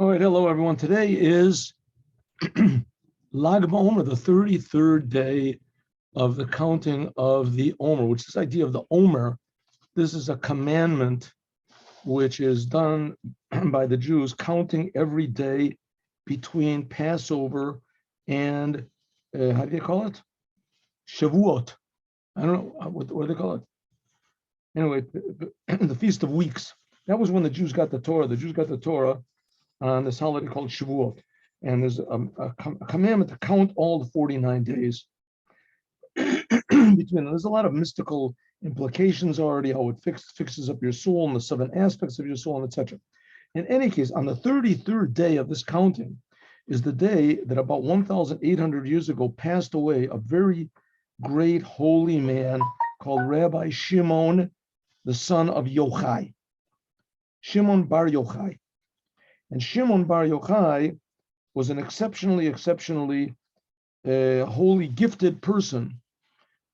All right, hello everyone. Today is Lag BaOmer, the 33rd day of the counting of the Omer, which is this idea of the Omer. This is a commandment which is done by the Jews, counting every day between Passover and, how do you call it? Shavuot. I don't know, what do they call it? Anyway, the Feast of Weeks. That was when the Jews got the Torah. The Jews got the Torah on this holiday called Shavuot. And there's a commandment to count all the 49 days between them. There's a lot of mystical implications already, how it fixes up your soul and the 7 aspects of your soul, and etc. In any case, on the 33rd day of this counting is the day that about 1,800 years ago passed away a very great holy man called Rabbi Shimon, the son of Yochai. Shimon Bar Yochai. And Shimon Bar Yochai was an exceptionally holy, gifted person,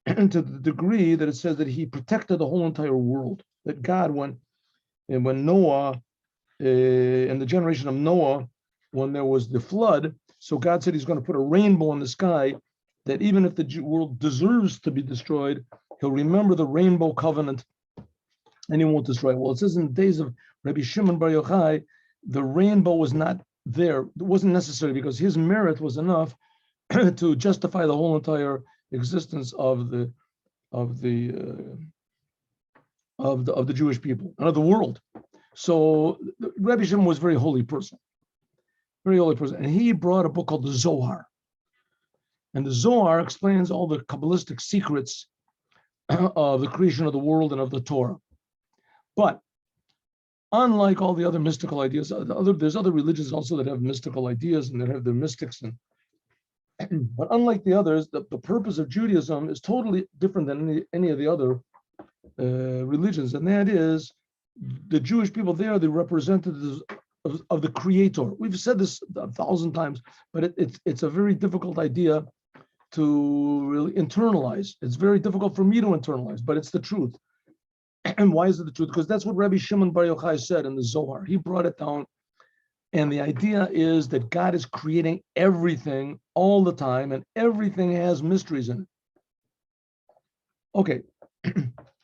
to the degree that it says that he protected the whole entire world. That God, when Noah, in the generation of Noah, when there was the flood, so God said he's going to put a rainbow in the sky, that even if the world deserves to be destroyed, he'll remember the rainbow covenant and he won't destroy it. Well, it says in the days of Rabbi Shimon Bar Yochai, the rainbow was not there. It wasn't necessary because his merit was enough to justify the whole entire existence of the Jewish people and of the world. So Rabbi Shimon was a very holy person, and he brought a book called the Zohar. And the Zohar explains all the Kabbalistic secrets of the creation of the world and of the Torah. But unlike all the other mystical ideas, there's other religions also that have mystical ideas and that have their mystics. But unlike the others, the purpose of Judaism is totally different than any of the other religions. And that is, the Jewish people, they are the representatives of the Creator. We've said this 1,000 times, but it's a very difficult idea to really internalize. It's very difficult for me to internalize, but it's the truth. And why is it the truth? Because that's what Rabbi Shimon Bar Yochai said in the Zohar. He brought it down. And the idea is that God is creating everything all the time, and everything has mysteries in it. Okay.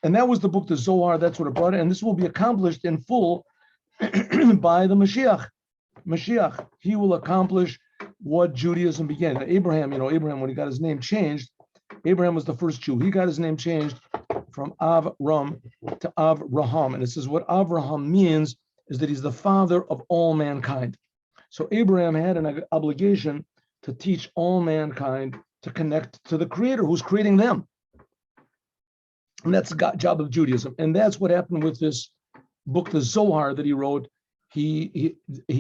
And that was the book, the Zohar. That's what it brought it. And this will be accomplished in full by the Moshiach. Moshiach, he will accomplish what Judaism began. Abraham, when he got his name changed, Abraham was the first Jew. He got his name changed from Avram to Avraham. And it says what Avraham means is that he's the father of all mankind. So Abraham had an obligation to teach all mankind to connect to the Creator who's creating them. And that's the job of Judaism. And that's what happened with this book, the Zohar, that he wrote. He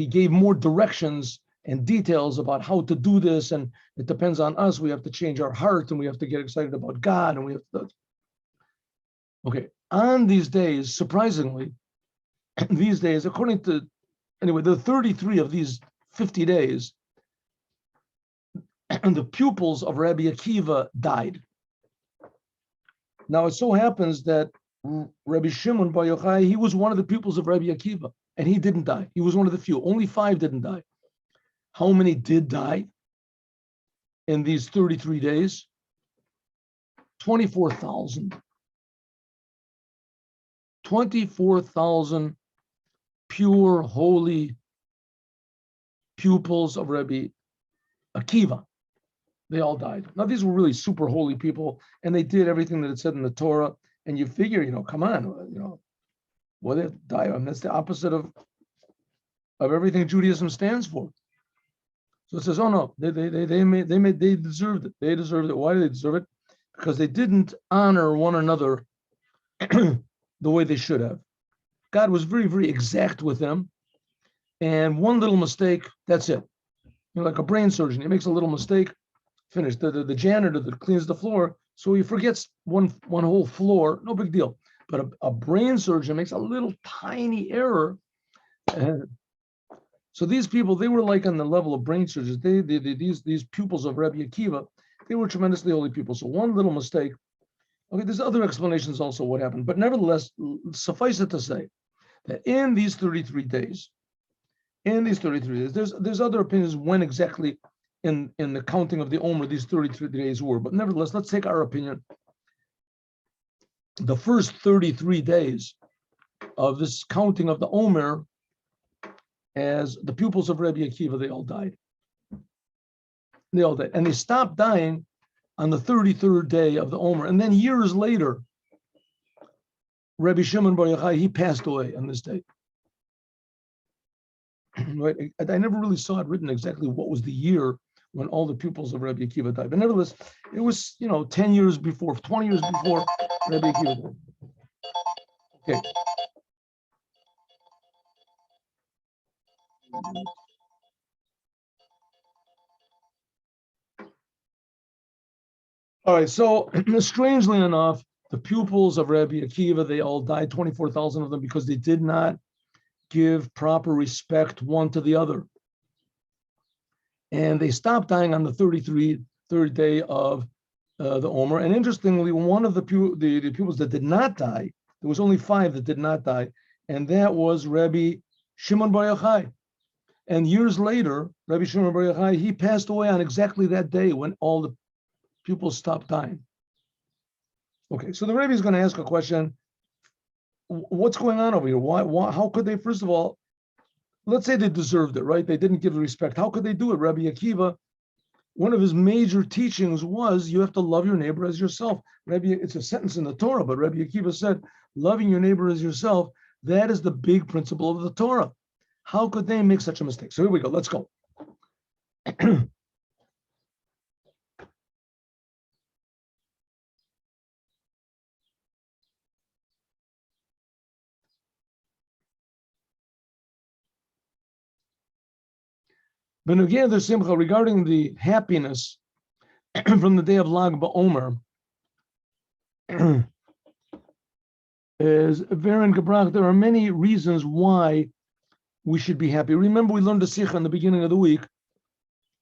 gave more directions and details about how to do this. And it depends on us. We have to change our heart and we have to get excited about God. And we have to. Okay. On these days, surprisingly, these days, according to, the 33 of these 50 days, and the pupils of Rabbi Akiva died. Now, it so happens that Rabbi Shimon Bar Yochai, he was one of the pupils of Rabbi Akiva, and he didn't die. He was one of the few. Only 5 didn't die. How many did die in these 33 days? 24,000. 24,000 pure, holy pupils of Rabbi Akiva. They all died. Now, these were really super holy people, and they did everything that it said in the Torah. And you figure, come on, well, they die. I mean, that's the opposite of everything Judaism stands for. So it says, oh no, they deserved it. They deserved it. Why did they deserve it? Because they didn't honor one another the way they should have. God was very, very exact with them. And one little mistake, that's it. Like a brain surgeon, he makes a little mistake, finished. The janitor that cleans the floor, so he forgets one whole floor, no big deal. But a brain surgeon makes a little tiny error. So these people, they were like on the level of brain surgeons. These pupils of Rabbi Akiva, they were tremendously holy people. So one little mistake. Okay, there's other explanations also what happened, but nevertheless, suffice it to say that in these 33 days, in these 33 days. There's other opinions when exactly in the counting of the Omer these 33 days were, but nevertheless, let's take our opinion. The first 33 days of this counting of the Omer, as the pupils of Rebbe Akiva, they all died. They all died, and they stopped dying on the 33rd day of the Omer, and then years later, Rebbe Shimon Bar Yochai, he passed away on this day. Right? I never really saw it written exactly what was the year when all the pupils of Rebbe Akiva died. But nevertheless, it was 10 years before, 20 years before Rebbe Akiva died. Okay. All right. So strangely enough, the pupils of Rebbe Akiva, they all died, 24,000 of them, because they did not give proper respect one to the other. And they stopped dying on the 33rd day of the Omer. And interestingly, one of the pupils that did not die, there was only 5 that did not die, and that was Rebbe Shimon Bar Yochai. And years later, Rebbe Shimon Bar Yochai, he passed away on exactly that day when all the pupils stopped dying. Okay, so the Rebbe is going to ask a question. What's going on over here? Why? How could they, first of all, let's say they deserved it, right? They didn't give the respect. How could they do it? Rabbi Akiva, one of his major teachings was you have to love your neighbor as yourself. It's a sentence in the Torah, but Rabbi Akiva said, loving your neighbor as yourself, that is the big principle of the Torah. How could they make such a mistake? So here we go. Let's go. But again, the Simcha, regarding the happiness from the day of Lag BaOmer, is Varen Gebrach. There are many reasons why we should be happy. Remember, we learned the Sikha in the beginning of the week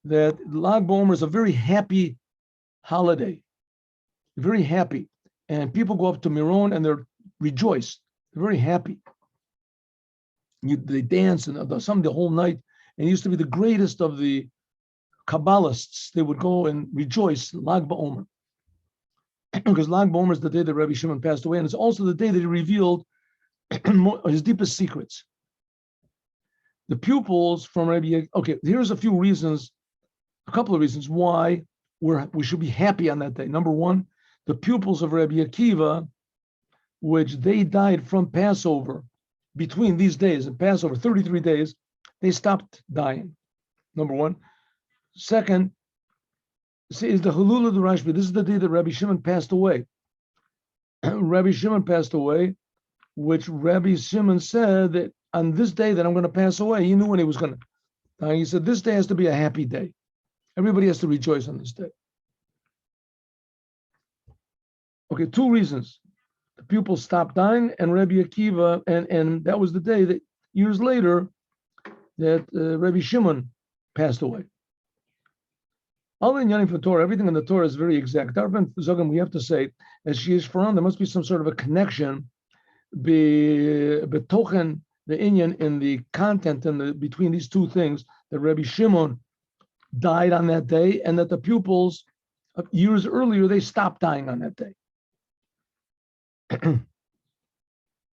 that Lag BaOmer is a very happy holiday, very happy, and people go up to Miron and they're rejoiced. They're very happy. They dance and the whole night. And it used to be the greatest of the Kabbalists. They would go and rejoice Lag BaOmer. Because Lag BaOmer is the day that Rabbi Shimon passed away, and it's also the day that he revealed his deepest secrets. The pupils from Rabbi, okay, here's a couple of reasons why we should be happy on that day. Number one, the pupils of Rabbi Akiva, which they died from Passover, between these days and Passover, 33 days, they stopped dying. Number one. Second, is the Halul of the Rashb'i. This is the day that Rabbi Shimon passed away. Rabbi Shimon passed away, which Rabbi Shimon said that on this day that I'm going to pass away, he knew when he was going to die. He said, this day has to be a happy day. Everybody has to rejoice on this day. Okay, 2 reasons. The pupils stopped dying, and Rabbi Akiva, and that was the day that years later, that Rabbi Shimon passed away. All in Yanim for Torah, everything in the Torah is very exact. We have to say, as she is from, there must be some sort of a connection betochen the inyan in the content and between these 2 things, that Rabbi Shimon died on that day, and that the pupils years earlier they stopped dying on that day.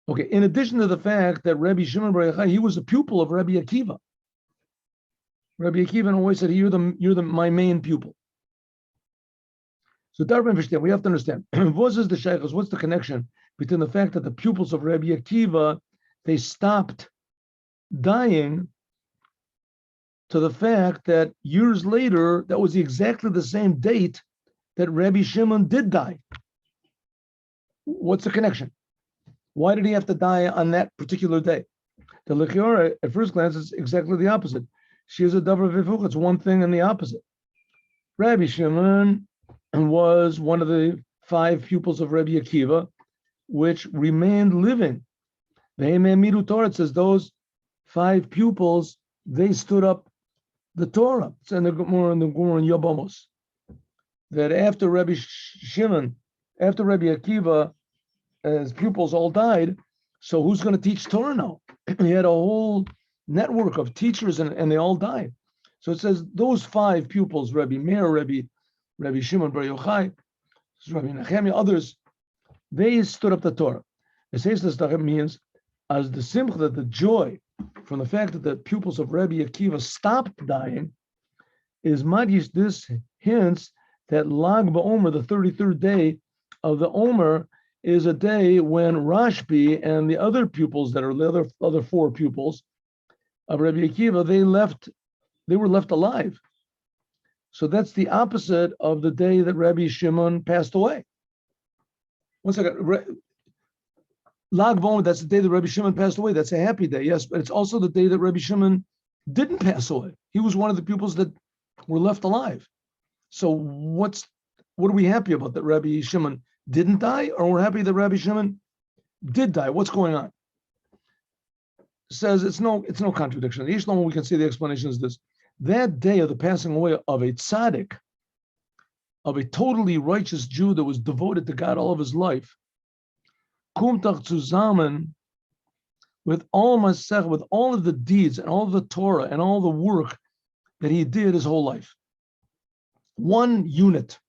Okay, in addition to the fact that Rabbi Shimon Bar Yochai, he was a pupil of Rabbi Akiva. Rabbi Akiva always said, you're my main pupil. So we have to understand, what's the connection between the fact that the pupils of Rabbi Akiva, they stopped dying, to the fact that years later, that was exactly the same date that Rabbi Shimon did die. What's the connection? Why did he have to die on that particular day? The Lechiora, at first glance, is exactly the opposite. She is a davar v'hipuch. It's one thing and the opposite. Rabbi Shimon was one of the 5 pupils of Rabbi Akiva, which remained living. It says those 5 pupils, they stood up the Torah. It's in the Gemara and Yabamos. That after Rabbi Shimon, after Rabbi Akiva, his pupils all died, so who's going to teach Torah now? He had a whole network of teachers, and they all died. So it says those 5 pupils, Rebbe Meir, Rebbe Shimon Bar Yochai, Rebbe Nehemiah, others, they stood up the Torah. It says this means as the simcha, that the joy from the fact that the pupils of Rebbe Akiva stopped dying is magish. This hints that Lag BaOmer, the 33rd day of the Omer, is a day when Rashb'i and the other pupils that are the other 4 pupils of Rebbe Akiva, they were left alive. So that's the opposite of the day that Rebbe Shimon passed away. One second. Lag BaOmer, that's the day that Rebbe Shimon passed away. That's a happy day, yes, but it's also the day that Rebbe Shimon didn't pass away. He was one of the pupils that were left alive. So what are we happy about, that Rebbe Shimon didn't die, or we're happy that Rebbe Shimon did die? What's going on? It says it's no contradiction. Each one we can see the explanation is this: that day of the passing away of a tzaddik, of a totally righteous Jew that was devoted to God all of his life, kumtach zusammen, with all masech, with all of the deeds and all of the Torah and all the work that he did his whole life. One unit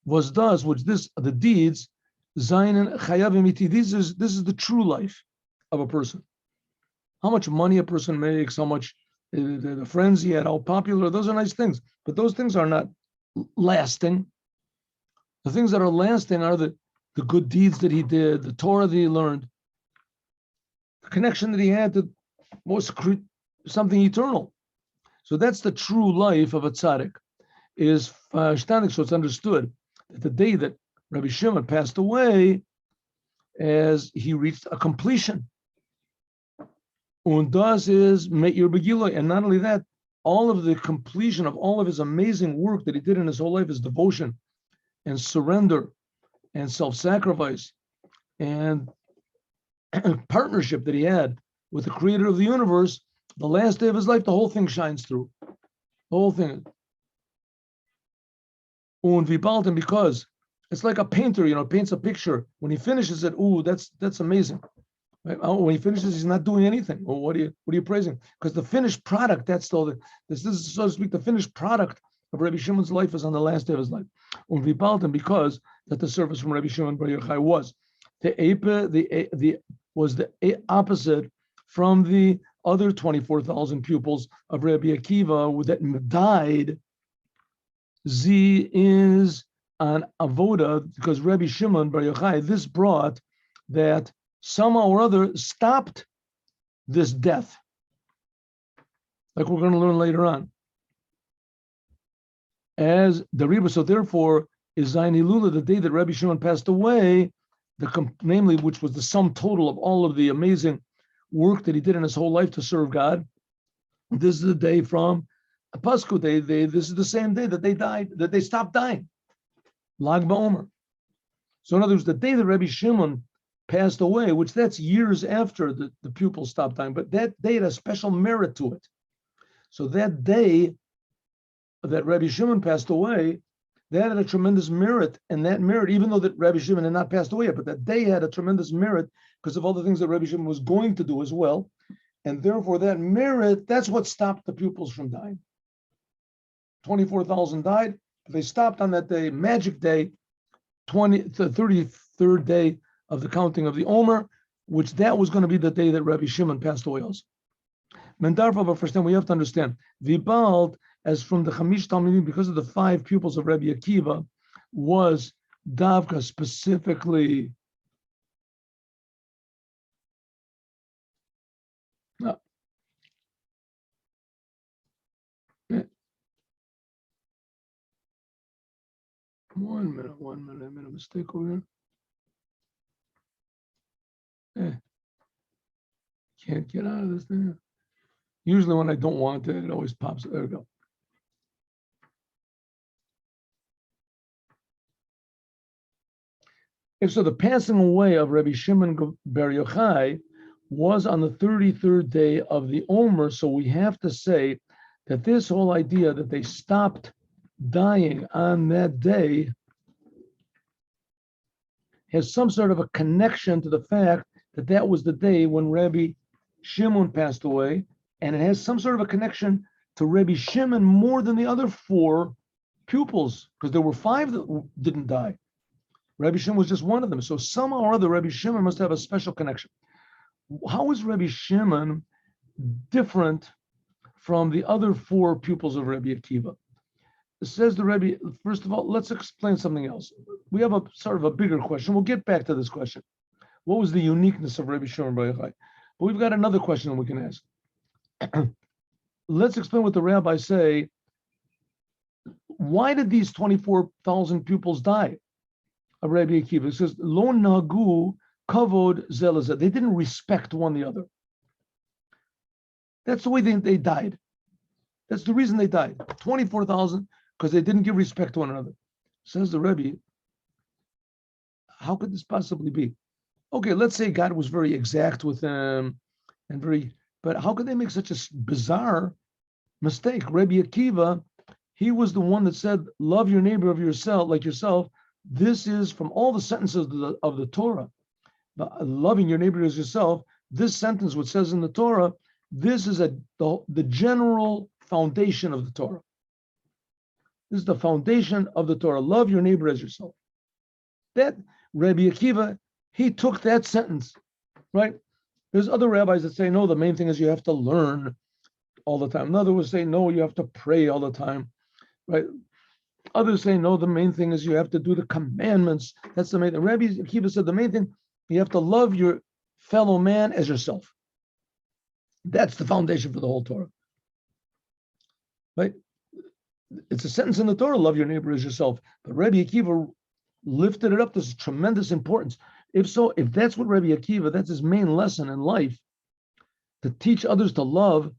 was thus, which the deeds, zayin chayav imiti. This is the true life of a person. How much money a person makes, how much the friends he had, how popular, those are nice things. But those things are not lasting. The things that are lasting are the good deeds that he did, the Torah that he learned, the connection that he had to something eternal. So that's the true life of a tzaddik. Is standing, so it's understood that the day that Rabbi Shimon passed away, as he reached a completion. Und das is Me'ir Begiloi, and not only that, all of the completion of all of his amazing work that he did in his whole life, his devotion and surrender and self-sacrifice and partnership that he had with the creator of the universe, the last day of his life, the whole thing shines through. The whole thing. Und Vibalten, because it's like a painter, paints a picture. When he finishes it, that's amazing. Right? When he finishes, he's not doing anything. Well, what are you praising? Because the finished product, that's still this is, so to speak, the finished product of Rabbi Shimon's life is on the last day of his life. Und Vibalten, because that the service from Rabbi Shimon Bar Yochai was the opposite from the other 24,000 pupils of Rabbi Akiva that died. Z is an avoda, because Rabbi Shimon Bar Yochai, this brought that somehow or other stopped this death, like we're going to learn later on. As the Rebbe, so therefore is Zayin Hilula, the day that Rabbi Shimon passed away, namely, which was the sum total of all of the amazing work that he did in his whole life to serve God. This is the day from Pasku Day. This is the same day that they died, that they stopped dying. Lag BaOmer. So in other words, the day that Rabbi Shimon passed away, which that's years after the pupils stopped dying, but that day had a special merit to it. So that day that Rabbi Shimon passed away, that had a tremendous merit, and that merit, even though that Rabbi Shimon had not passed away yet, but that day had a tremendous merit because of all the things that Rabbi Shimon was going to do as well. And therefore that merit, that's what stopped the pupils from dying. 24,000 died, but they stopped on that day, magic day, the 33rd day of the counting of the Omer, which that was going to be the day that Rabbi Shimon passed away also. Mendarfa, but first time we have to understand, Vibald, as from the Chamish Talmidim, because of the 5 pupils of Rabbi Akiva, was Davka specifically. No. One minute, I made a mistake over here. Can't get out of this thing. Usually when I don't want it, it always pops. There we go. And so the passing away of Rabbi Shimon Bar Yochai was on the 33rd day of the Omer. So we have to say that this whole idea that they stopped dying on that day has some sort of a connection to the fact that that was the day when Rabbi Shimon passed away, and it has some sort of a connection to Rebbe Shimon more than the other four pupils, because there were five that didn't die. Rebbe Shimon was just one of them. So somehow or other, Rebbe Shimon must have a special connection. How is Rebbe Shimon different from the other four pupils of Rebbe Akiva? It says the Rebbe, first of all, let's explain something else. We have a sort of a bigger question. We'll get back to this question. What was the uniqueness of Rebbe Shimon Bar Yochai? But we've got another question we can ask. Let's explain what the rabbis say. Why did these 24,000 pupils die of Rebbe Akiva? It says, Lo nagu kavod zelazeh. They didn't respect one the other. That's the way they died. That's the reason they died. 24,000, because they didn't give respect to one another. Says the Rebbe, how could this possibly be? Okay, let's say God was very exact with them but how could they make such a bizarre mistake? Rebbe Akiva, he was the one that said, love your neighbor of yourself like yourself. This is from all the sentences of the Torah. Loving your neighbor as yourself, this sentence, which says in the Torah, this is the general foundation of the Torah. This is the foundation of the Torah. Love your neighbor as yourself. That Rebbe Akiva, he took that sentence, right? There's other rabbis that say, no, the main thing is you have to learn all the time. Another would say, no, you have to pray all the time, right? Others say, no, the main thing is you have to do the commandments. That's the main thing. Rebbe Akiva said the main thing, you have to love your fellow man as yourself. That's the foundation for the whole Torah, right? It's a sentence in the Torah, love your neighbor as yourself. But Rebbe Akiva lifted it up to tremendous importance. If so, if that's what Rebbe Akiva, that's his main lesson in life, to teach others to love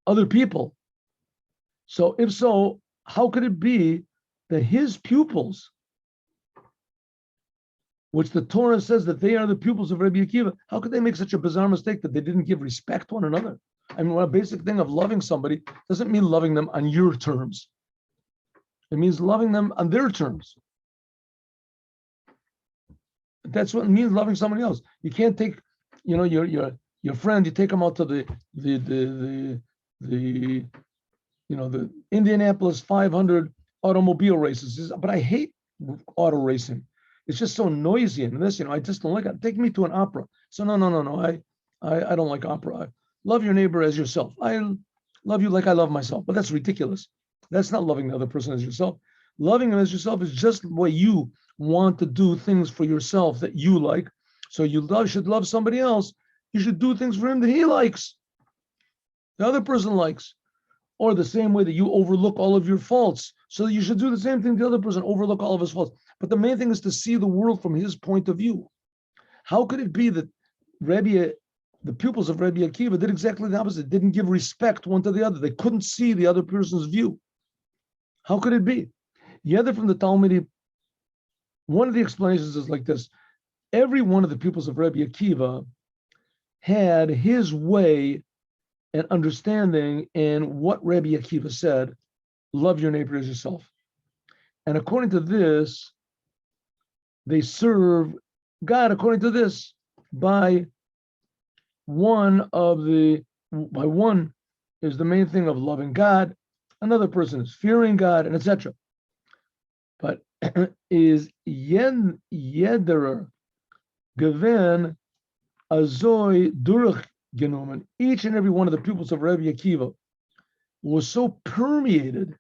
other people. So if so, how could it be that his pupils, which the Torah says that they are the pupils of Rebbe Akiva, how could they make such a bizarre mistake that they didn't give respect to one another? I mean, a basic thing of loving somebody doesn't mean loving them on your terms. It means loving them on their terms. That's what it means, loving somebody else. You can't take, your friend, you take him out to the Indianapolis 500 automobile races. But I hate auto racing. It's just so noisy and this, I just don't like it. Take me to an opera. So no. I don't like opera. Love your neighbor as yourself. I love you like I love myself. But that's ridiculous. That's not loving the other person as yourself. Loving him as yourself is just the way you want to do things for yourself that you like. So you should love somebody else. You should do things for him that he likes, the other person likes. Or the same way that you overlook all of your faults. So you should do the same thing the other person, overlook all of his faults. But the main thing is to see the world from his point of view. How could it be that the pupils of Rebbe Akiva did exactly the opposite, didn't give respect one to the other? They couldn't see the other person's view. How could it be? Yet from the Talmud, one of the explanations is like this. Every one of the pupils of Rebbe Akiva had his way and understanding in what Rebbe Akiva said, love your neighbor as yourself. And according to this, they serve God according to this by one is the main thing of loving God, another person is fearing God, and etc. But is yederer gewen azoi durch genommen. Each and every one of the pupils of Rebbe Akiva was so permeated,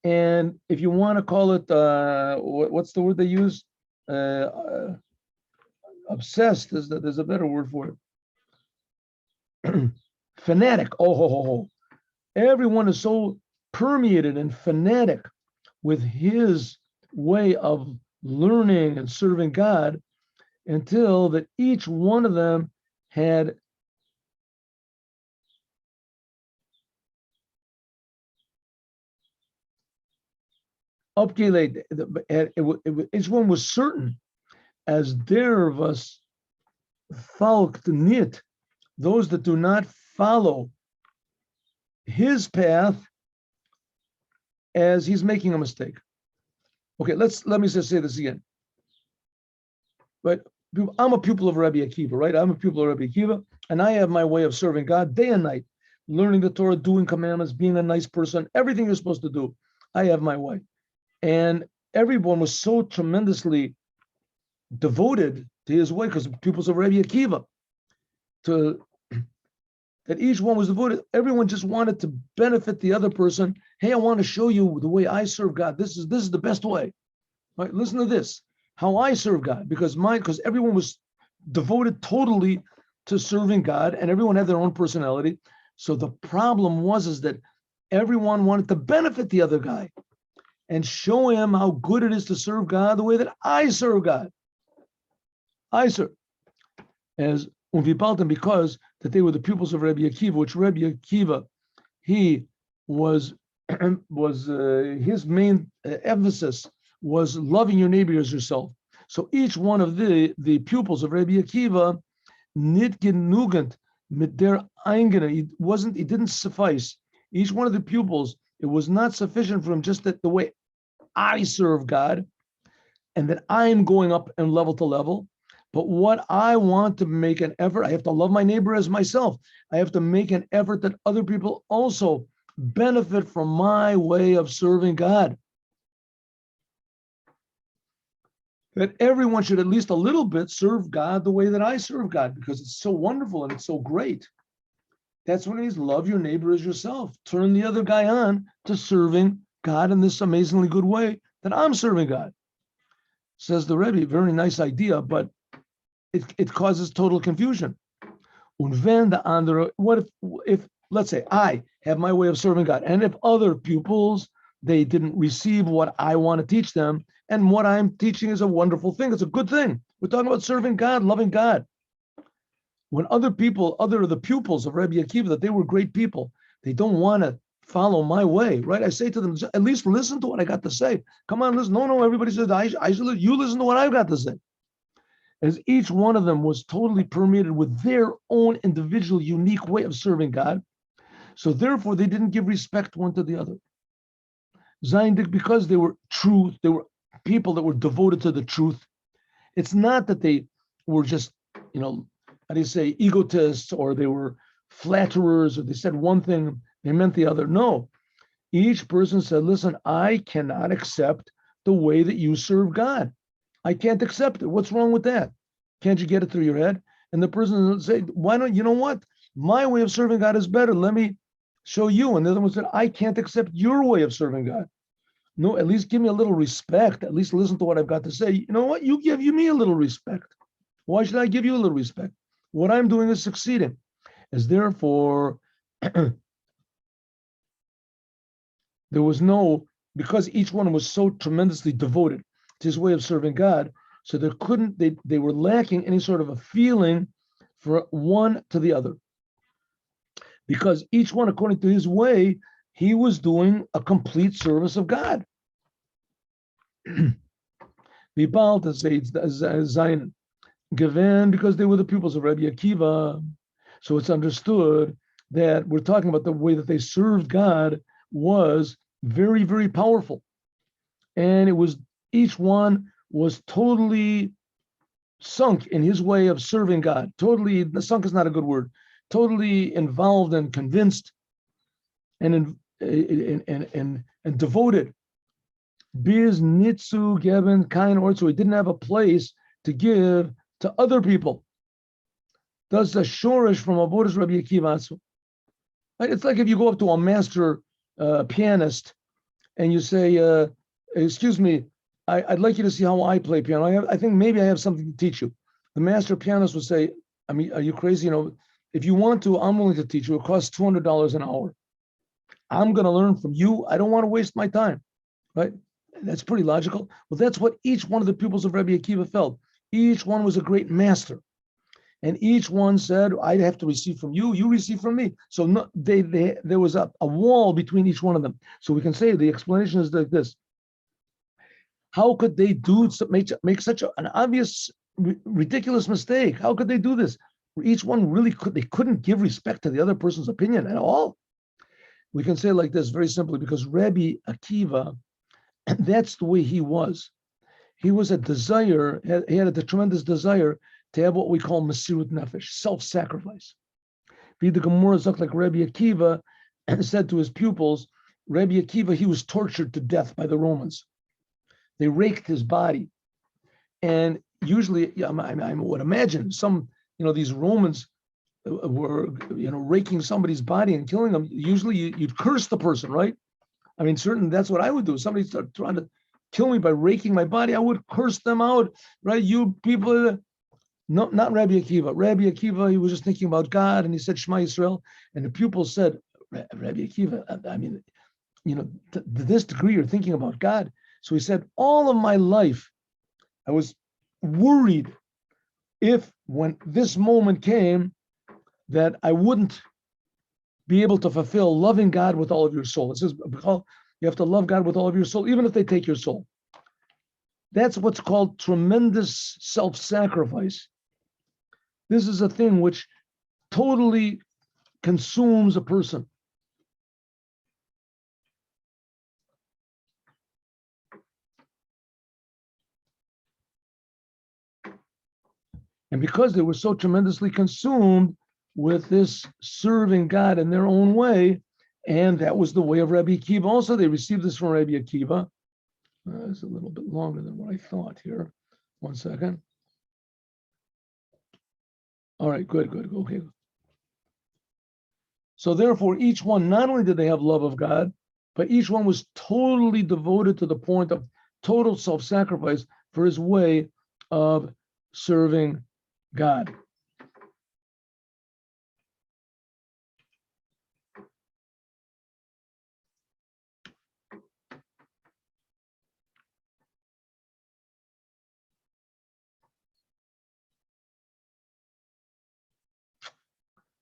and if you want to call it, what's the word they use? Obsessed. There's a better word for it. Fanatic. Everyone is so permeated and fanatic with his way of learning and serving God, until that each one of them had upgraded. Each one was certain, as der was folgt nit, those that do not follow his path, as he's making a mistake. Okay, let me just say this again. But I'm a pupil of Rebbe Akiva, right? I'm a pupil of Rebbe Akiva, and I have my way of serving God day and night, learning the Torah, doing commandments, being a nice person, everything you're supposed to do. I have my way. And everyone was so tremendously devoted to his way because pupils of Rebbe Akiva, that each one was devoted. Everyone just wanted to benefit the other person. Hey, I want to show you the way I serve God. This is the best way. Right? Listen to this, how I serve God, because everyone was devoted totally to serving God, and everyone had their own personality. So the problem is that everyone wanted to benefit the other guy and show him how good it is to serve God the way that I serve God. I serve as Unvipaltem, because that they were the pupils of Rebbe Akiva, which Rebbe Akiva, he was his main emphasis was loving your neighbor as yourself. So each one of the pupils of Rebbe Akiva, nit genugend mit der eigene, it didn't suffice. Each one of the pupils, it was not sufficient for him just that the way I serve God, and that I'm going up and level to level. But what I want to make an effort, I have to love my neighbor as myself. I have to make an effort that other people also benefit from my way of serving God. That everyone should at least a little bit serve God the way that I serve God, because it's so wonderful and it's so great. That's what it is. Love your neighbor as yourself. Turn the other guy on to serving God in this amazingly good way that I'm serving God. Says the Rebbe, very nice idea, but it causes total confusion. What if let's say I have my way of serving God, and if other pupils, they didn't receive what I want to teach them, and what I'm teaching is a wonderful thing, it's a good thing. We're talking about serving God, loving God. When other of the pupils of Rebbe Akiva, that they were great people, they don't want to follow my way, right? I say to them, at least listen to what I got to say. Come on, listen. No, everybody says, you listen to what I've got to say. As each one of them was totally permeated with their own individual, unique way of serving God. So therefore, they didn't give respect one to the other. Zayndik, because they were truth, they were people that were devoted to the truth. It's not that they were just, how do you say, egotists, or they were flatterers, or they said one thing, they meant the other. No, each person said, listen, I cannot accept the way that you serve God. I can't accept it. What's wrong with that? Can't you get it through your head? And the person will say, why don't you know what? My way of serving God is better. Let me show you. And the other one said, I can't accept your way of serving God. No, at least give me a little respect. At least listen to what I've got to say. You know what? You give me a little respect. Why should I give you a little respect? What I'm doing is succeeding. As therefore, there was because each one was so tremendously devoted to his way of serving God, so they were lacking any sort of a feeling for one to the other. Because each one, according to his way, he was doing a complete service of God. Because they were the pupils of Rebbe Akiva. So it's understood that we're talking about the way that they served God was very, very powerful. And each one was totally sunk in his way of serving God. Totally, sunk is not a good word. Totally involved and convinced and devoted. Biz nitzu geben kein ort, so he didn't have a place to give to other people. That's the shorish from Avodas Rabbi Akiva. It's like if you go up to a master pianist and you say, excuse me, I'd like you to see how I play piano. I think maybe I have something to teach you. The master pianist would say, I mean, are you crazy? If you want to, I'm willing to teach you. It costs $200 an hour. I'm going to learn from you. I don't want to waste my time, right? That's pretty logical. Well, that's what each one of the pupils of Rebbe Akiva felt. Each one was a great master. And each one said, I have to receive from you, you receive from me. So there was a wall between each one of them. So we can say the explanation is like this. How could they make such an obvious, ridiculous mistake? How could they do this? Each one they couldn't give respect to the other person's opinion at all. We can say it like this very simply, because Rebbe Akiva, that's the way he was. he was a desire, he had a tremendous desire to have what we call Mesirut Nefesh, self-sacrifice. The Gemara Zok, like Rebbe Akiva said to his pupils, Rebbe Akiva, he was tortured to death by the Romans. They raked his body. And usually, I would imagine these Romans were, raking somebody's body and killing them. Usually you'd curse the person, right? I mean, certainly that's what I would do. Somebody started trying to kill me by raking my body, I would curse them out, right? You people, no, not Rabbi Akiva. Rabbi Akiva, he was just thinking about God, and he said Shema Yisrael, and the pupils said, Rabbi Akiva, I mean, to this degree you're thinking about God. So he said, all of my life, I was worried if when this moment came that I wouldn't be able to fulfill loving God with all of your soul. It says you have to love God with all of your soul, even if they take your soul. That's what's called tremendous self-sacrifice. This is a thing which totally consumes a person. And because they were so tremendously consumed with this serving God in their own way, and that was the way of Rabbi Akiva also, they received this from Rabbi Akiva. It's a little bit longer than what I thought here. 1 second. All right, good, okay. So therefore, each one, not only did they have love of God, but each one was totally devoted to the point of total self-sacrifice for his way of serving God.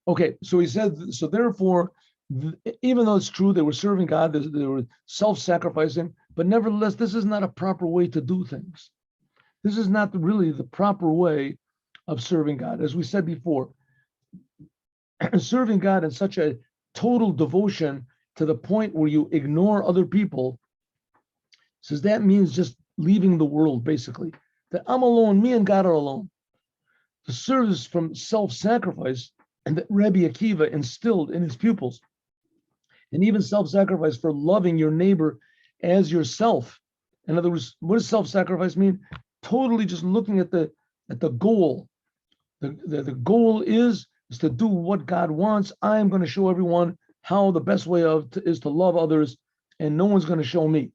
Okay, so he said, so therefore, even though it's true they were serving God, they were self-sacrificing, but nevertheless, this is not a proper way to do things. This is not really the proper way of serving God. As we said before, serving God in such a total devotion to the point where you ignore other people, says that means just leaving the world, basically. That I'm alone, me and God are alone. The service from self-sacrifice, and that Rebbe Akiva instilled in his pupils, and even self-sacrifice for loving your neighbor as yourself. In other words, what does self-sacrifice mean? Totally just looking at the goal. The goal is to do what God wants. I'm going to show everyone how the best way is to love others, and no one's going to show me.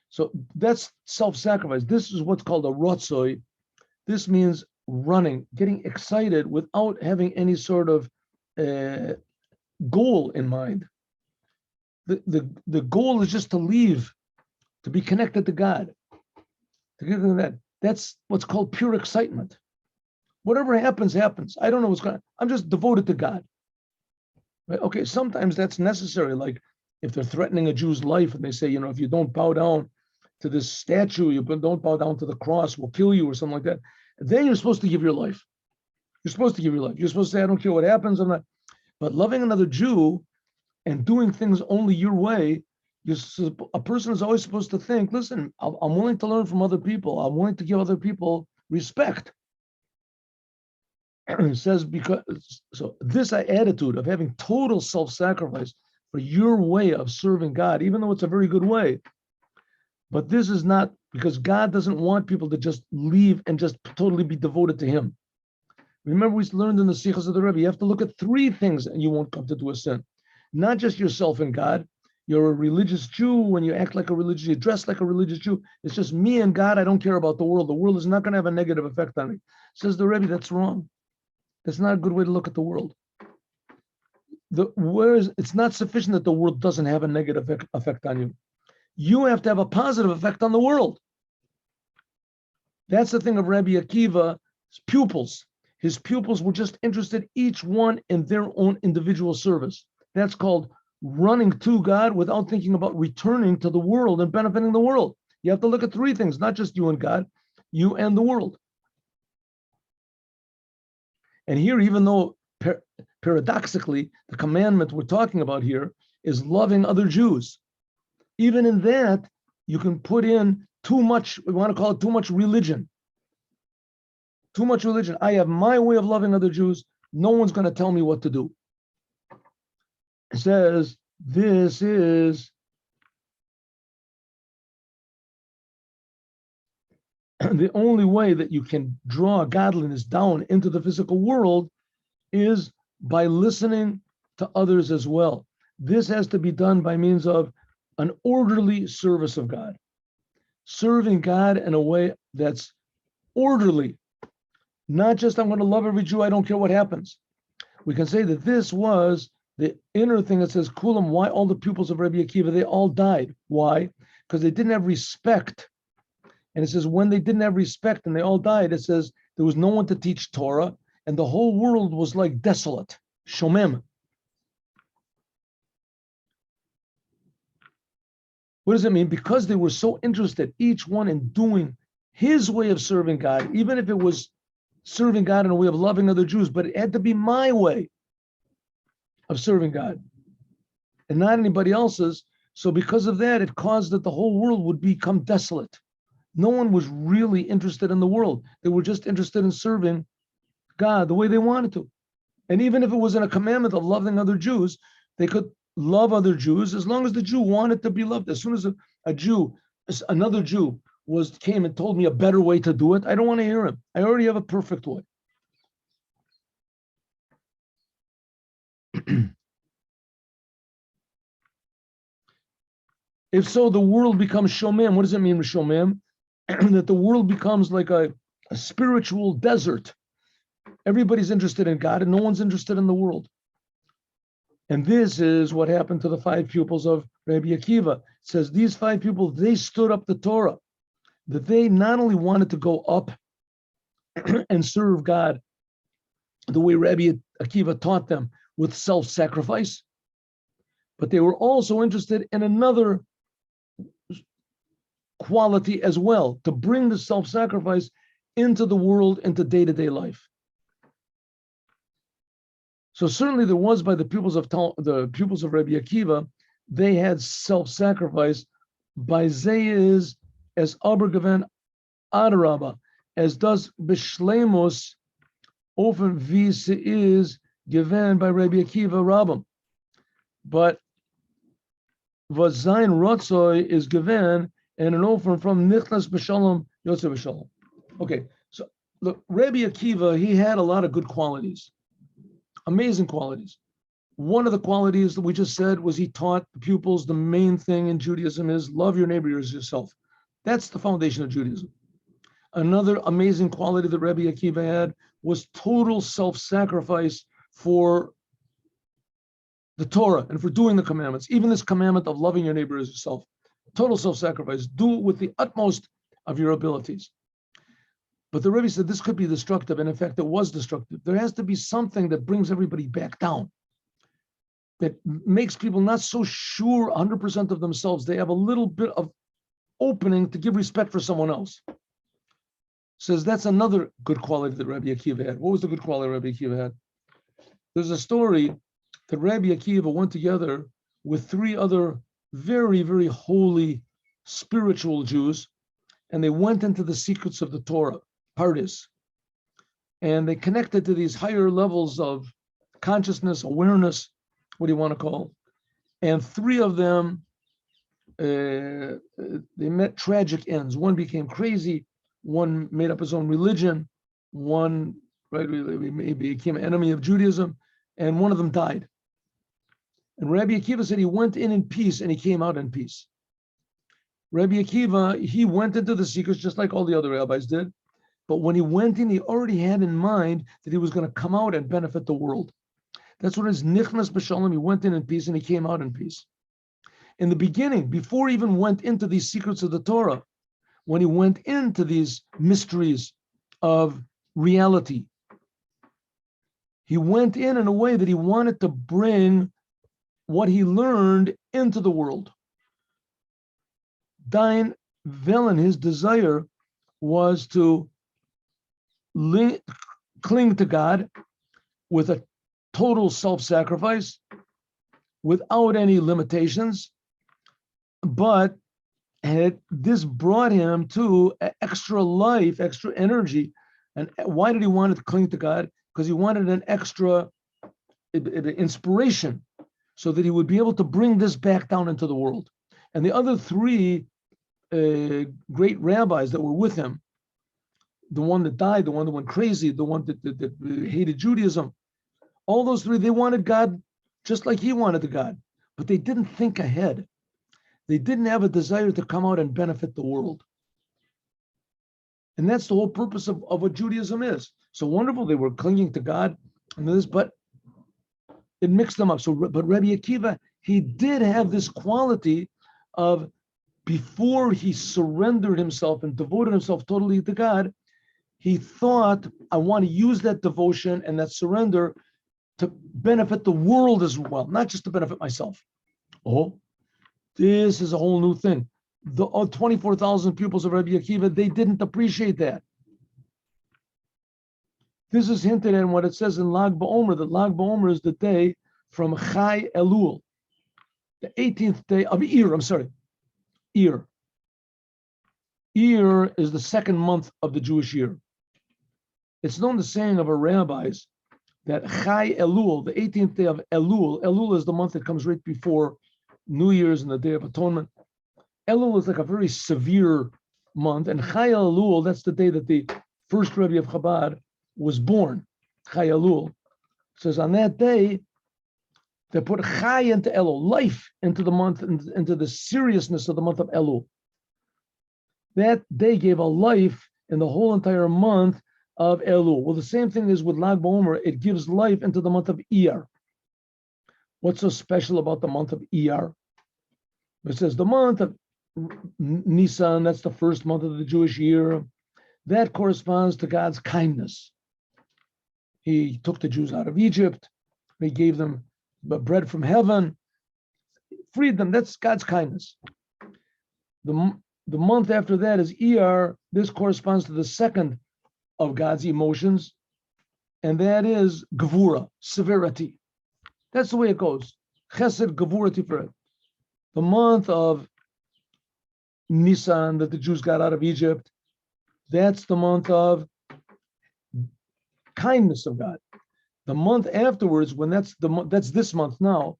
So that's self-sacrifice. This is what's called a rotzoi. This means running, getting excited without having any sort of goal in mind. The goal is just to leave, to be connected to God. To get into that. That's what's called pure excitement. Whatever happens, happens. I don't know what's going on. I'm just devoted to God. Right? Okay, sometimes that's necessary. Like if they're threatening a Jew's life and they say, if you don't bow down to this statue, you don't bow down to the cross, we'll kill you or something like that. Then you're supposed to give your life. You're supposed to give your life. You're supposed to say, I don't care what happens. I'm not. But loving another Jew and doing things only your way, a person is always supposed to think, listen, I'm willing to learn from other people. I'm willing to give other people respect. It says, so this attitude of having total self-sacrifice for your way of serving God, even though it's a very good way, but this is not, because God doesn't want people to just leave and just totally be devoted to him. Remember, we learned in the Sichos of the Rebbe, you have to look at 3 things and you won't come to do a sin. Not just yourself and God. You're a religious Jew. When you act like a religious, you dress like a religious Jew. It's just me and God. I don't care about the world. The world is not going to have a negative effect on me. Says the Rebbe, that's wrong. That's not a good way to look at the world. It's not sufficient that the world doesn't have a negative effect on you. You have to have a positive effect on the world. That's the thing of Rabbi Akiva's pupils. His pupils were just interested, each one in their own individual service. That's called running to God without thinking about returning to the world and benefiting the world. You have to look at 3 things, not just you and God, you and the world. And here, even though paradoxically, the commandment we're talking about here is loving other Jews, even in that, you can put in too much, we want to call it too much religion. Too much religion. I have my way of loving other Jews. No one's going to tell me what to do. It says, this is the only way that you can draw godliness down into the physical world is by listening to others as well. This has to be done by means of an orderly service of God. Serving God in a way that's orderly. Not just, I'm going to love every Jew, I don't care what happens. We can say that this was the inner thing that says, Kulam, why all the pupils of Rebbe Akiva, they all died. Why? Because they didn't have respect. And it says, when they didn't have respect and they all died, it says, there was no one to teach Torah, and the whole world was like desolate. Shomem. What does it mean? Because they were so interested, each one in doing his way of serving God, even if it was serving God in a way of loving other Jews, but it had to be my way of serving God and not anybody else's. So because of that, it caused that the whole world would become desolate. No one was really interested in the world. They were just interested in serving God the way they wanted to. And even if it wasn't a commandment of loving other Jews, they could love other Jews as long as the Jew wanted to be loved. As soon as another Jew came and told me a better way to do it, I don't want to hear him. I already have a perfect way. If so, the world becomes shomem. What does it mean, shomem? That the world becomes like a spiritual desert. Everybody's interested in God and no one's interested in the world. And this is what happened to the 5 pupils of Rabbi Akiva. It says these 5 people, they stood up the Torah, that they not only wanted to go up and serve God the way Rabbi Akiva taught them with self-sacrifice, but they were also interested in another quality as well, to bring the self-sacrifice into the world, into day-to-day life. So certainly there was by the pupils of Rabbi Akiva, they had self-sacrifice. By Zayis as Abergavan Adaraba, as does Bishlemus often visa is given by Rabbi Akiva Rabbam. But Vazayin Rotzoy is given and an offer from Nichlas B'Shalom Yosef B'Shalom. Okay, so look, Rabbi Akiva, he had a lot of good qualities, amazing qualities. One of the qualities that we just said was he taught the pupils the main thing in Judaism is love your neighbor as yourself. That's the foundation of Judaism. Another amazing quality that Rabbi Akiva had was total self-sacrifice for the Torah and for doing the commandments, even this commandment of loving your neighbor as yourself. Total self-sacrifice. Do it with the utmost of your abilities. But the Rebbe said this could be destructive, and in fact, it was destructive. There has to be something that brings everybody back down, that makes people not so sure 100% of themselves. They have a little bit of opening to give respect for someone else. Says that's another good quality that Rabbi Akiva had. What was the good quality Rabbi Akiva had? There's a story that Rabbi Akiva went together with 3 other very, very holy spiritual Jews, and they went into the secrets of the Torah, Pardes, and they connected to these higher levels of consciousness, awareness, what do you want to call? And 3 of them, they met tragic ends. One became crazy, one made up his own religion, one became an enemy of Judaism, and one of them died. And Rabbi Akiva said he went in peace and he came out in peace. Rabbi Akiva, he went into the secrets just like all the other rabbis did. But when he went in, he already had in mind that he was going to come out and benefit the world. That's what it is, Nichnas B'Shalom. He went in peace and he came out in peace. In the beginning, before he even went into these secrets of the Torah, when he went into these mysteries of reality, he went in a way that he wanted to bring what he learned into the world. Dain Velen, his desire was to cling to God with a total self-sacrifice, without any limitations, but And this brought him to extra life, extra energy. And why did he want to cling to God? Because he wanted an extra inspiration so that he would be able to bring this back down into the world. And the other three great rabbis that were with him, the one that died, the one that went crazy, the one that hated Judaism, all those three, they wanted God just like he wanted the God, but they didn't think ahead. They didn't have a desire to come out and benefit the world. And that's the whole purpose of what Judaism is. So wonderful, they were clinging to God and this, but it mixed them up. So, but Rebbe Akiva, he did have this quality of, before he surrendered himself and devoted himself totally to God, he thought, I want to use that devotion and that surrender to benefit the world as well, not just to benefit myself. Oh, this is a whole new thing. The 24,000 pupils of Rebbe Akiva, they didn't appreciate that. This is hinted at in what it says in Lag BaOmer, that Lag BaOmer is the day from Chai Elul, the 18th day of Iyar, Iyar. Iyar is the second month of the Jewish year. It's known the saying of our rabbis that Chai Elul, the 18th day of Elul, Elul is the month that comes right before New Year's and the Day of Atonement. Elul is like a very severe month, and Chai Elul, that's the day that the first Rebbe of Chabad was born. Chai Elul. It says on that day, they put Chai into Elul, life into the month, into the seriousness of the month of Elul. That day gave a life in the whole entire month of Elul. Well, the same thing is with Lag BaOmer, it gives life into the month of Iyar. What's so special about the month of Iyar? It says the month of Nisan, that's the first month of the Jewish year, that corresponds to God's kindness. He took the Jews out of Egypt, he gave them bread from heaven, freed them. That's God's kindness. The month after that is Iyar. This corresponds to the second of God's emotions, and that is Gevura, severity. That's the way it goes. Chesed, Gevura, Tiferet. The month of Nisan that the Jews got out of Egypt, that's the month of kindness of God. The month afterwards, when that's this month now,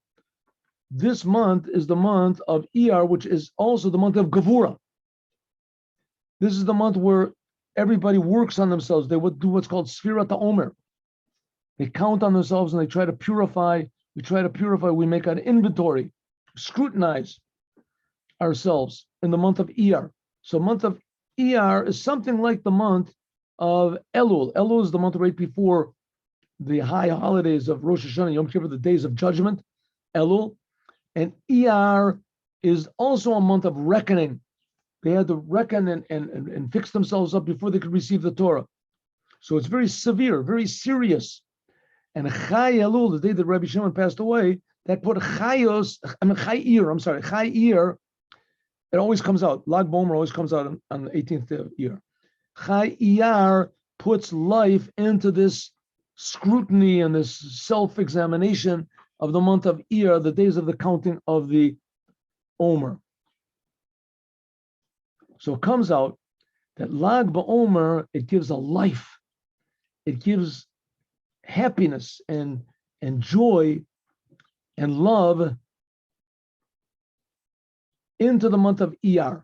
this month is the month of Iyar, which is also the month of Gevura. This is the month where everybody works on themselves. They would do what's called Sfirat HaOmer. They count on themselves and they try to purify. We make an inventory, scrutinize ourselves in the month of Iyar. So month of Iyar is something like the month of Elul. Elul is the month right before the high holidays of Rosh Hashanah, Yom Kippur, the days of judgment, Elul. And Iyar is also a month of reckoning. They had to reckon and fix themselves up before they could receive the Torah. So it's very severe, very serious. And Chai Elul, the day that Rabbi Shimon passed away, that put Chai Iyar, it always comes out. Lag BaOmer always comes out on the 18th day of Iyar. Chai Iyar puts life into this scrutiny and this self-examination of the month of Iyar, the days of the counting of the Omer. So it comes out that Lag BaOmer, it gives a life, it gives happiness and joy and love into the month of Iyar.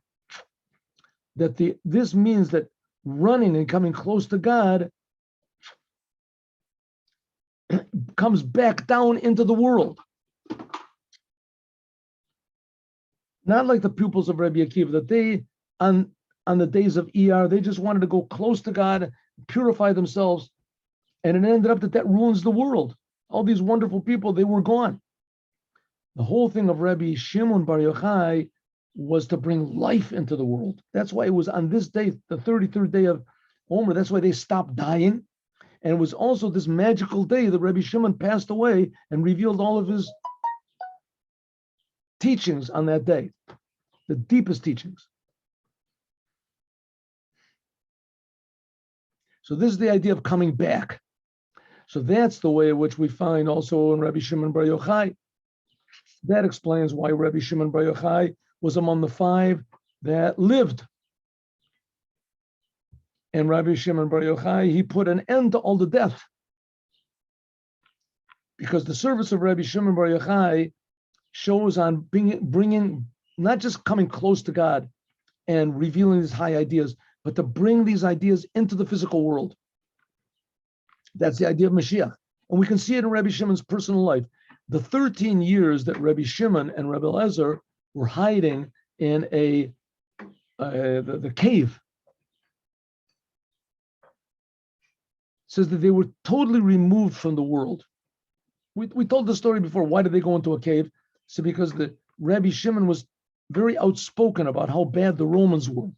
That this means that running and coming close to God comes back down into the world. Not like the pupils of Rebbe Akiva, that they, on the days of Iyar, they just wanted to go close to God, purify themselves, and it ended up that ruins the world. All these wonderful people, they were gone. The whole thing of Rabbi Shimon Bar Yochai was to bring life into the world. That's why it was on this day, the 33rd day of Omer, that's why they stopped dying. And it was also this magical day that Rabbi Shimon passed away and revealed all of his teachings on that day, the deepest teachings. So this is the idea of coming back. So that's the way in which we find also in Rabbi Shimon Bar Yochai. That explains why Rabbi Shimon Bar Yochai was among the 5 that lived. And Rabbi Shimon Bar Yochai, he put an end to all the death. Because the service of Rabbi Shimon Bar Yochai shows on bringing, not just coming close to God and revealing these high ideas, but to bring these ideas into the physical world. That's the idea of Moshiach. And we can see it in Rabbi Shimon's personal life. The 13 years that Rabbi Shimon and Rabbi Eliezer were hiding in the cave, says that they were totally removed from the world. We told the story before. Why did they go into a cave? So because the Rabbi Shimon was very outspoken about how bad the Romans were.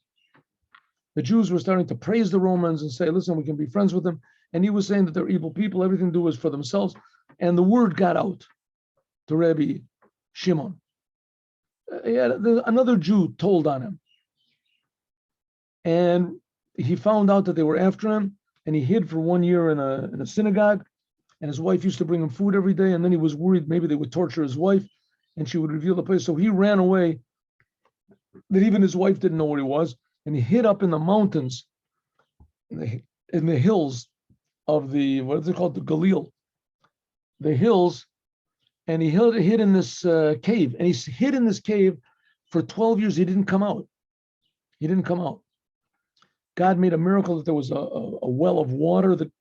The Jews were starting to praise the Romans and say, listen, we can be friends with them. And he was saying that they're evil people, everything to do is for themselves. And the word got out to Rabbi Shimon. Another Jew told on him. And he found out that they were after him, and he hid for 1 year in a synagogue. And his wife used to bring him food every day. And then he was worried maybe they would torture his wife and she would reveal the place. So he ran away, that even his wife didn't know where he was. And he hid up in the mountains, in the hills of what is it called? The Galil, the hills. And he hid in this cave. And he hid in this cave for 12 years. He didn't come out. He didn't come out. God made a miracle that there was a well of water that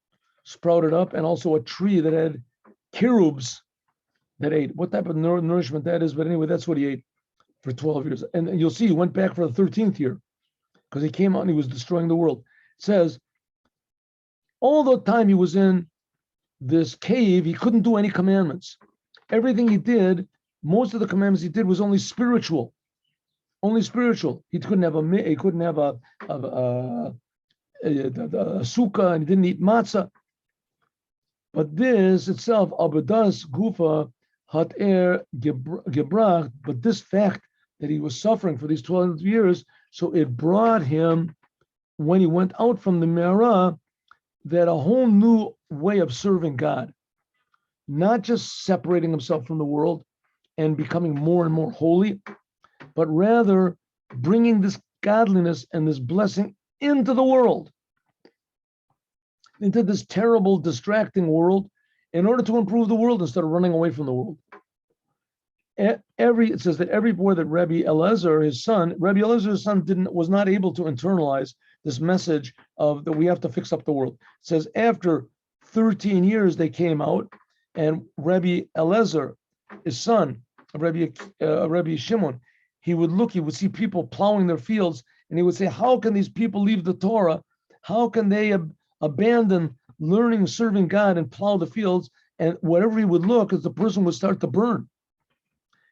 sprouted up, and also a tree that had cherubs that ate. What type of nourishment that is, but anyway, that's what he ate for 12 years. And you'll see he went back for the 13th year because he came out and he was destroying the world. It says, all the time he was in this cave, he couldn't do any commandments. Everything he did, most of the commandments he did was only spiritual. Only spiritual. He couldn't have a sukkah, and he didn't eat matzah. But this itself, abadas gufa hat gebracht, but this fact that he was suffering for these 12 years, so it brought him, when he went out from the Me'ara, that a whole new way of serving God, not just separating himself from the world and becoming more and more holy, but rather bringing this godliness and this blessing into the world, into this terrible, distracting world, in order to improve the world instead of running away from the world. It says that every boy that Rabbi Eliezer, was not able to internalize this message of that we have to fix up the world. It says after 13 years they came out, and Rabbi Eliezer, his son, Rabbi Shimon, he would see people plowing their fields, and he would say, how can these people leave the Torah? How can they abandon learning, serving God, and plow the fields? And wherever he would look, as the person would start to burn.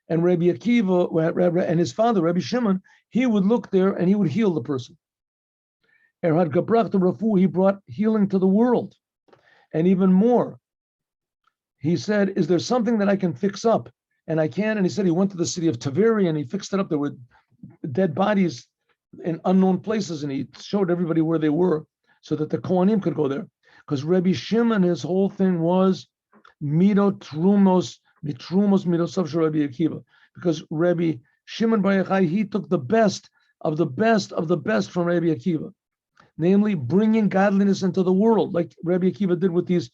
And Rabbi Akiva and his father, Rabbi Shimon, he would look there and he would heal the person. Erhad Gabrach to Rafu, he brought healing to the world. And even more, he said, is there something that I can fix up? And I can. And he said he went to the city of Taveri and he fixed it up. There were dead bodies in unknown places, and he showed everybody where they were so that the Kohanim could go there. Because Rabbi Shimon, his whole thing was midot trumos midosav shel Rabbi Akiva. Because Rabbi Shimon Bar Yochai, he took the best of the best of the best from Rabbi Akiva, namely bringing godliness into the world, like Rabbi Akiva did with these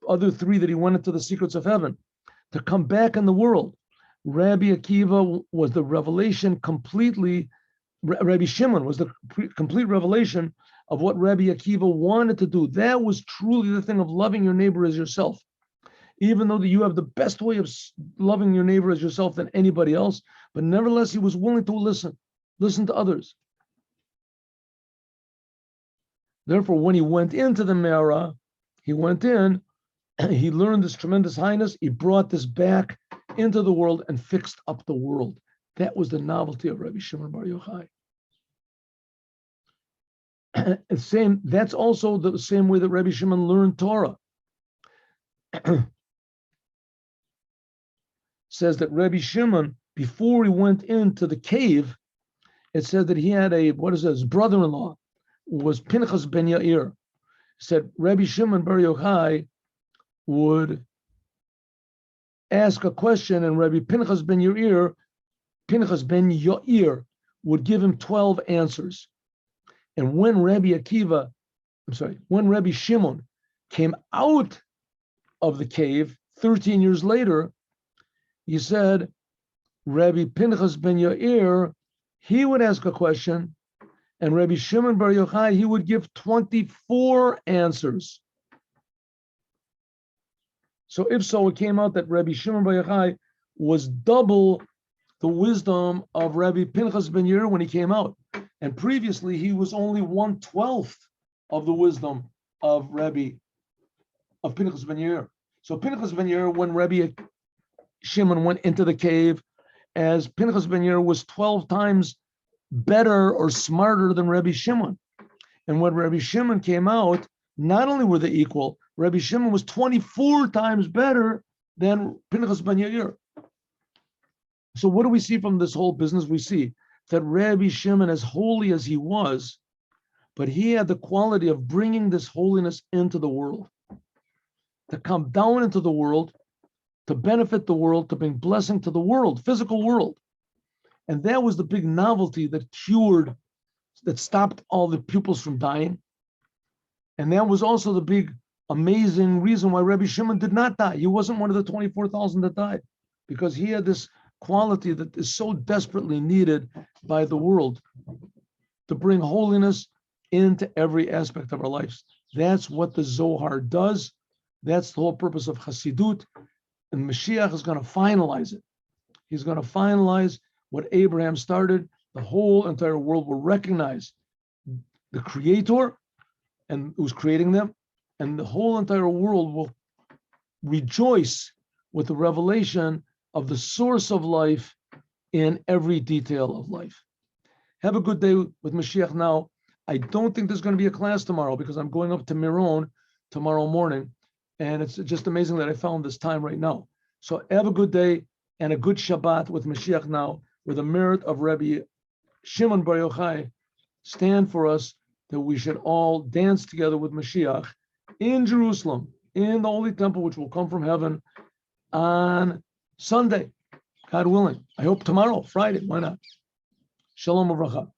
other three that he went into the secrets of heaven, to come back in the world. Rabbi Akiva was the revelation completely. Rabbi Shimon was the complete revelation of what Rabbi Akiva wanted to do. That was truly the thing of loving your neighbor as yourself. Even though that you have the best way of loving your neighbor as yourself than anybody else, but nevertheless, he was willing to listen to others. Therefore, when he went into the Me'ara, he went in, he learned this tremendous highness, he brought this back into the world and fixed up the world. That was the novelty of Rabbi Shimon Bar Yochai. That's also the same way that Rabbi Shimon learned Torah. Says that Rabbi Shimon, before he went into the cave, it said that he had his brother-in-law was Pinchas ben Yair. Said Rabbi Shimon Bar Yochai would ask a question, and Rabbi Pinchas ben Yair would give him 12 answers. And when Rabbi Shimon came out of the cave 13 years later, he said, Rabbi Pinchas ben Yair, he would ask a question, and Rabbi Shimon bar Yochai, he would give 24 answers. So if so, it came out that Rabbi Shimon bar Yochai was double the wisdom of Rabbi Pinchas ben Yair when he came out. And previously, he was only 1/12 of the wisdom of Pinchas ben Yair. So Pinchas ben Yair, when Rabbi Shimon went into the cave, as Pinchas ben Yair was 12 times better or smarter than Rabbi Shimon. And when Rabbi Shimon came out, not only were they equal, Rabbi Shimon was 24 times better than Pinchas ben Yair. So what do we see from this whole business? We see that Rabbi Shimon, as holy as he was, but he had the quality of bringing this holiness into the world, to come down into the world, to benefit the world, to bring blessing to the world, physical world. And that was the big novelty that stopped all the pupils from dying. And that was also the big, amazing reason why Rabbi Shimon did not die. He wasn't one of the 24,000 that died, because he had this quality that is so desperately needed by the world to bring holiness into every aspect of our lives. That's what the Zohar does. That's the whole purpose of Hasidut. And Moshiach is going to finalize it. He's going to finalize what Abraham started. The whole entire world will recognize the Creator and who's creating them, and the whole entire world will rejoice with the revelation of the source of life in every detail of life. Have a good day with Moshiach now. I don't think there's going to be a class tomorrow because I'm going up to Miron tomorrow morning, and it's just amazing that I found this time right now. So have a good day and a good Shabbat with Moshiach now, where the merit of Rabbi Shimon bar Yochai stand for us, that we should all dance together with Moshiach in Jerusalem, in the Holy Temple, which will come from heaven on Sunday, God willing. I hope tomorrow, Friday, why not? Shalom uvracha.